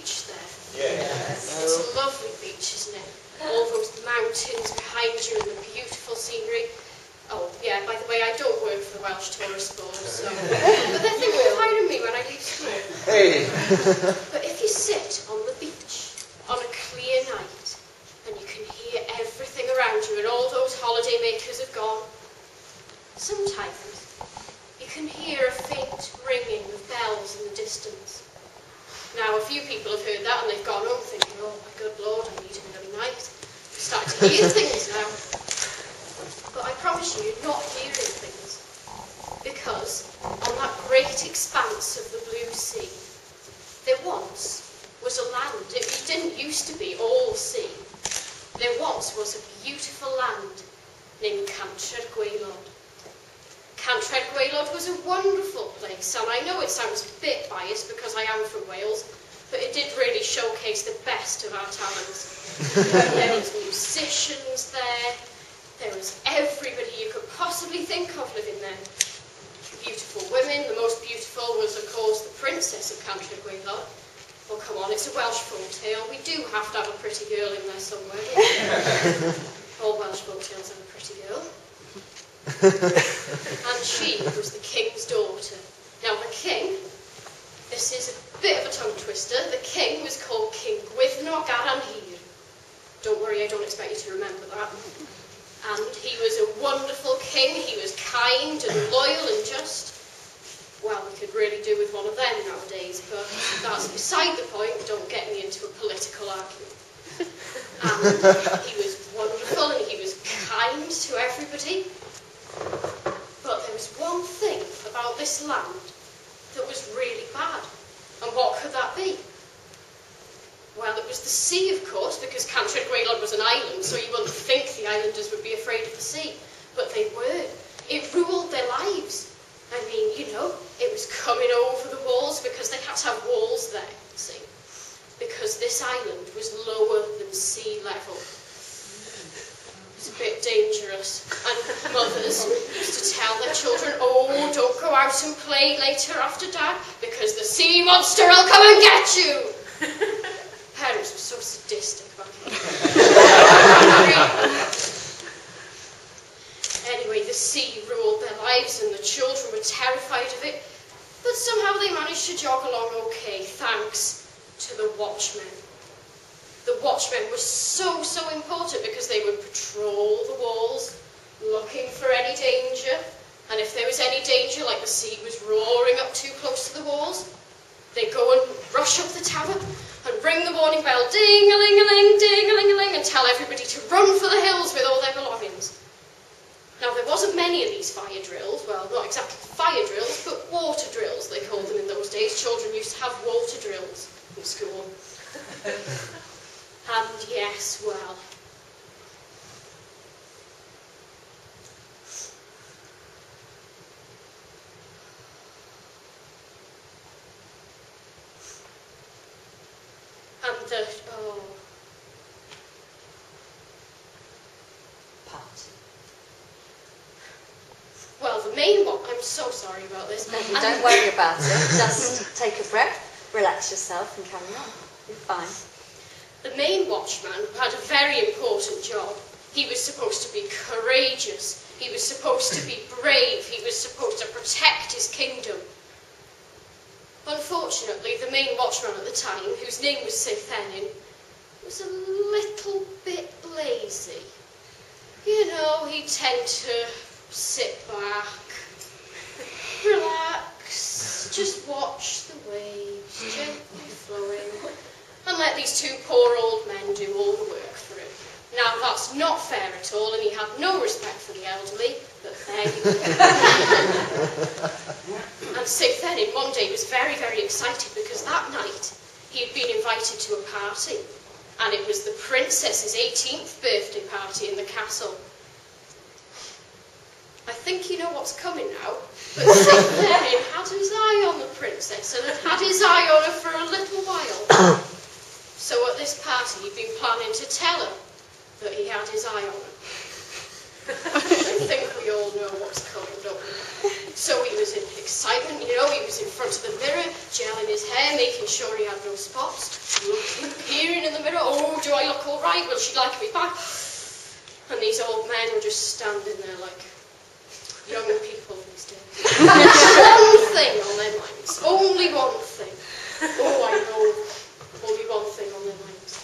beach there? Yes. It's a lovely beach, isn't it? All those mountains behind you and the beautiful scenery. Oh, yeah, by the way, I don't work for the Welsh Tourist Board, so... but they're thinking of hiring me when I leave school. Hey! But if you sit on the beach on a clear night, and you can hear everything around you and all those holiday makers have gone, sometimes you can hear a faint ringing of bells in the distance. Now, a few people have heard that and they've gone home thinking, oh my good Lord, I need an early night. I'm starting to hear things now. But I promise you, you're not hearing things. Because on that great expanse of the blue sea, there once was a land. It didn't used to be all sea. There once was a beautiful land named Cantref Gwaelod. Cantref Gwaelod was a wonderful place, and I know it sounds a bit biased because I am from Wales, but it did really showcase the best of our talents. There was musicians there, there was everybody you could possibly think of living there. Beautiful women, the most beautiful was of course the princess of Cantref Gwaelod. Well, come on, it's a Welsh folk tale. We do have to have a pretty girl in there somewhere. All Welsh folk tales have a pretty girl. And she was the king's daughter. Now the king, this is a bit of a tongue twister, the king was called King Gwyddno Garanhir. Don't worry, I don't expect you to remember that. And he was a wonderful king, he was kind and loyal and just. Well, we could really do with one of them nowadays, but that's beside the point. Don't get me into a political argument. And he was wonderful and he was kind to everybody. But there was one thing about this land that was really bad. And what could that be? Well, it was the sea, of course, because Cantref Gwaelod was an island, so you wouldn't think the islanders would be afraid of the sea. But they were. It ruled their lives. I mean, you know, it was coming over the walls because they had to have walls there, see. Because this island was lower than sea level. It's a bit dangerous. And mothers used to tell their children, oh, don't go out and play later after Dad because the sea monster will come and get you. Parents were so sadistic back then. Anyway, the sea ruled their lives and the children were terrified of it, but somehow they managed to jog along okay, thanks to the watchmen. The watchmen were so important because they would patrol the walls, looking for any danger, and if there was any danger, like the sea was roaring up too close to the walls, they'd go and rush up the tower and ring the warning bell, ding-a-ling-a-ling, ding-a-ling-a-ling, and tell everybody to run for the hills with all their belongings. Now, there wasn't many of these fire drills, well, not exactly fire drills, but water drills, they called them in those days. Children used to have water drills in school. And yes, well, and oh. Well, the main one, I'm so sorry about this. No, don't worry about it. Just take a breath, relax yourself and carry on. You're fine. The main watchman had a very important job. He was supposed to be courageous. He was supposed to be brave. He was supposed to protect his kingdom. Unfortunately, the main watchman at the time, whose name was Sifenin, was a little bit lazy. You know, he'd tend to sit back, relax, just watch the waves gently flowing, and let these two poor old men do all the work for him. Now, that's not fair at all, and he had no respect for the elderly, but there you go. And Sifenin one day was very excited because that night he had been invited to a party, and it was the princess's 18th birthday party in the castle. I think you know what's coming now, but Sifenin had his eye on the princess and had his eye on her for a little while. So at this party he'd been planning to tell her that he had his eye on her. I think we all know what's coming, don't we? So he was in excitement, you know, he was in front of the mirror, gelling his hair, making sure he had no spots, looking, peering in the mirror, oh, do I look all right? Will she like me back? And these old men were just standing there like young people these days. One thing on their minds, only one thing. Oh, I know, only one thing on their minds.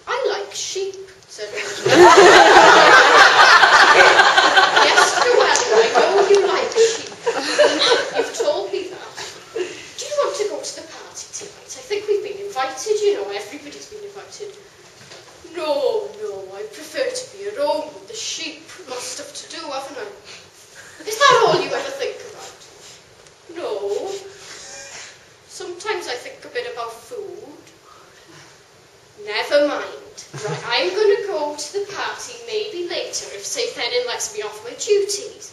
I like sheep, said one. Yes, Llewellyn, I know you like sheep. You've told me that. Do you want to go to the party tonight? I think we've been invited, you know, everybody's been invited. No, I prefer to be at home with the sheep. Lots of stuff to do, haven't I? Is that all you ever think about? No. Sometimes I think a bit about food. Never mind. Right, I'm going to go to the party maybe later if Saint Henin lets me off my duties.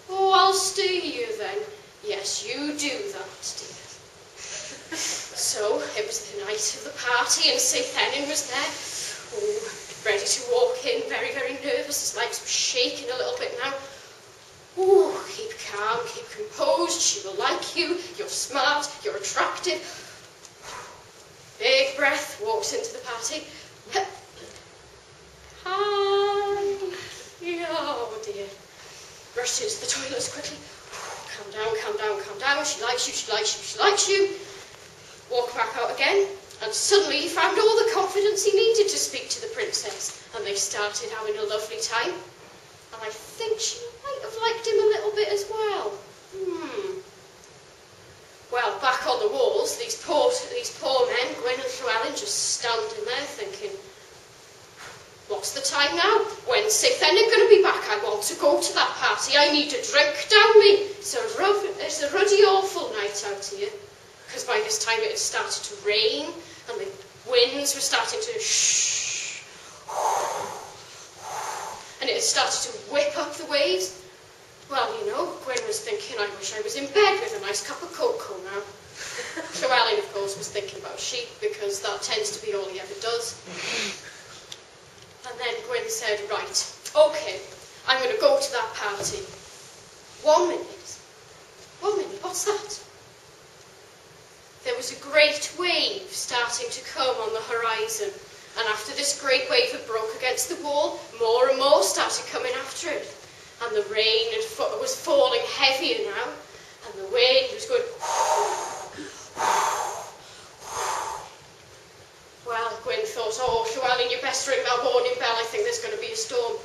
Oh, I'll stay here then. Yes, you do that, dear. So, it was the night of the party and Saint Henin was there. Oh, ready to walk in, very, very nervous. His legs were shaking a little bit now. Oh, keep calm, keep composed. She will like you. You're smart, you're attractive. Big breath, walks into the party. Hi. Oh dear. Rushed into the toilets quickly. Calm down, calm down, calm down. She likes you, she likes you, she likes you. Walk back out again. And suddenly he found all the confidence he needed to speak to the princess. And they started having a lovely time. And I think she might have liked him a little bit as well. Well, back on the walls, these poor men, Gwyn and Llewellyn, just standing there thinking, what's the time now? When's Saint Henin going to be back? I want to go to that party. I need a drink down me. It's a ruddy awful night out here. Because by this time it had started to rain and the winds were starting to shh. And it had started to whip up the waves. Well, you know, Gwyn was thinking, I wish I was in bed with a nice cup of cocoa now. Llewellyn, of course, was thinking about sheep because that tends to be all he ever does. And then Gwyn said, right, okay, I'm going to go to that party. 1 minute. 1 minute, what's that? There was a great wave starting to come on the horizon. And after this great wave had broke against the wall, more and more started coming after it. And the rain was falling heavier now, and the wind was going. Well, Gwyn thought, oh, Llewellyn, you best ring that warning bell. I think there's going to be a storm.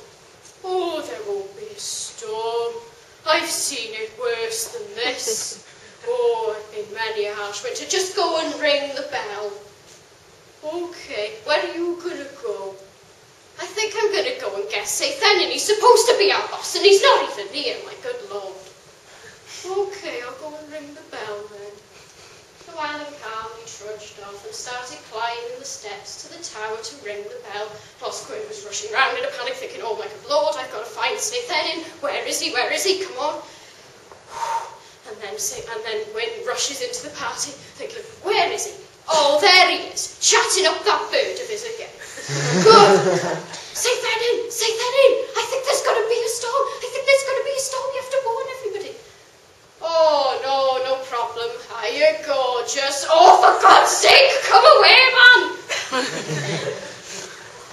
Oh, there won't be a storm. I've seen it worse than this. Oh, I've been many a harsh winter. Just go and ring the bell. Okay, where are you going to go? I think I'm going to go and get Saint Henin. He's supposed to be our boss, and he's not even here, my good lord. Okay, I'll go and ring the bell then. Llewellyn calmly trudged off and started climbing the steps to the tower to ring the bell. Whilst Gwyn was rushing round in a panic, thinking, oh my good lord, I've got to find Saint Henin. Where is he? Where is he? Come on. And then Gwyn rushes into the party, thinking, where is he? Oh, there he is, chatting up that bird of his again. Good. Saint Henin, Saint Henin, I think there's going to be a storm. I think there's going to be a storm. You have to warn everybody. Oh, no problem. Here you go. Just, oh, for God's sake, come away, man.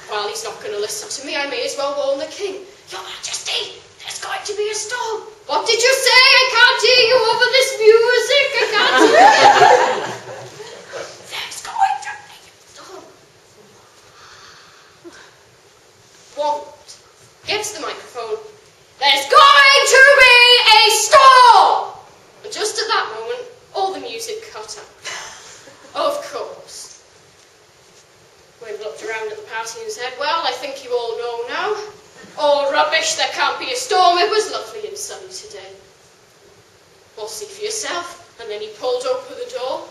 Well, he's not going to listen to me. I may as well warn the king. Your Majesty, there's going to be a storm. What did you say? I can't hear you over this music. I can't hear you. There's going to be a storm. Won't. Gets the microphone. There's going to be a storm. And just at that moment, all the music cut out. Of course. Gwyn looked around at the party and said, well, I think you all know now. Oh, rubbish, there can't be a storm. It was lovely and sunny today. Well, see for yourself. And then he pulled open the door,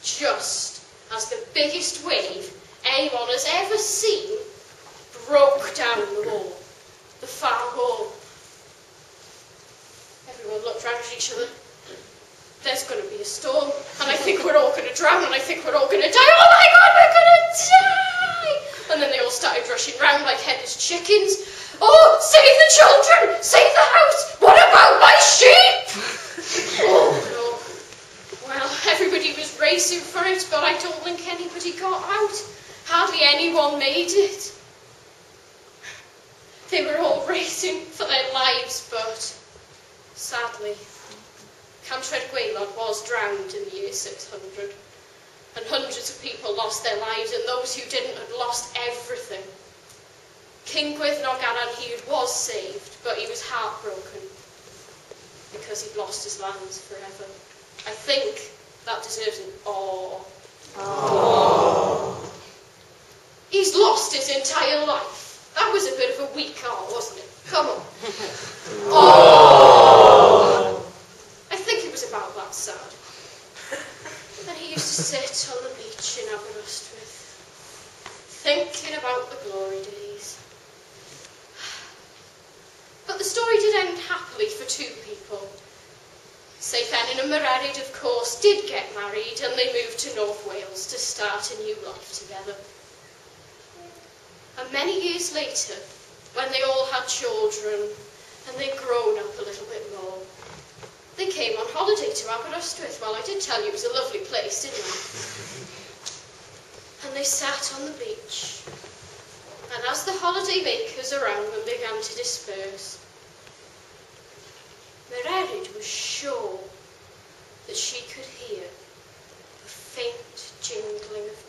just as the biggest wave anyone has ever seen broke down the wall, the far wall. Everyone looked round at each other. There's going to be a storm, and I think we're all going to drown, and I think we're all going to die. Oh my God, we're going to die! And then they all started rushing round like headless chickens. Oh, save the children! Save the house! What about my sheep! Oh no. Well, everybody was racing for it, but I don't think anybody got out. Hardly anyone made it. They were all racing for their lives, but sadly, Cantred Gwaelod was drowned in the year 600, and hundreds of people lost their lives, and those who didn't had lost everything. King Gwyddnog Aranhir was saved, but he was heartbroken because he'd lost his lands forever. I think that deserves an awe. Aww. He's lost his entire life. That was a bit of a weak awe, wasn't it? Come on. Aww. I think it was about that sad. And he used to sit on the beach in Aberystwyth, thinking about the glory days. But the story did end happily for two people. Seifen and Mererid, of course, did get married, and they moved to North Wales to start a new life together. And many years later, when they all had children and they'd grown up a little bit more, they came on holiday to Aberystwyth. Well, I did tell you it was a lovely place, didn't I? And they sat on the beach. And as the holiday makers around them began to disperse, Mererid was sure that she could hear the faint jingling of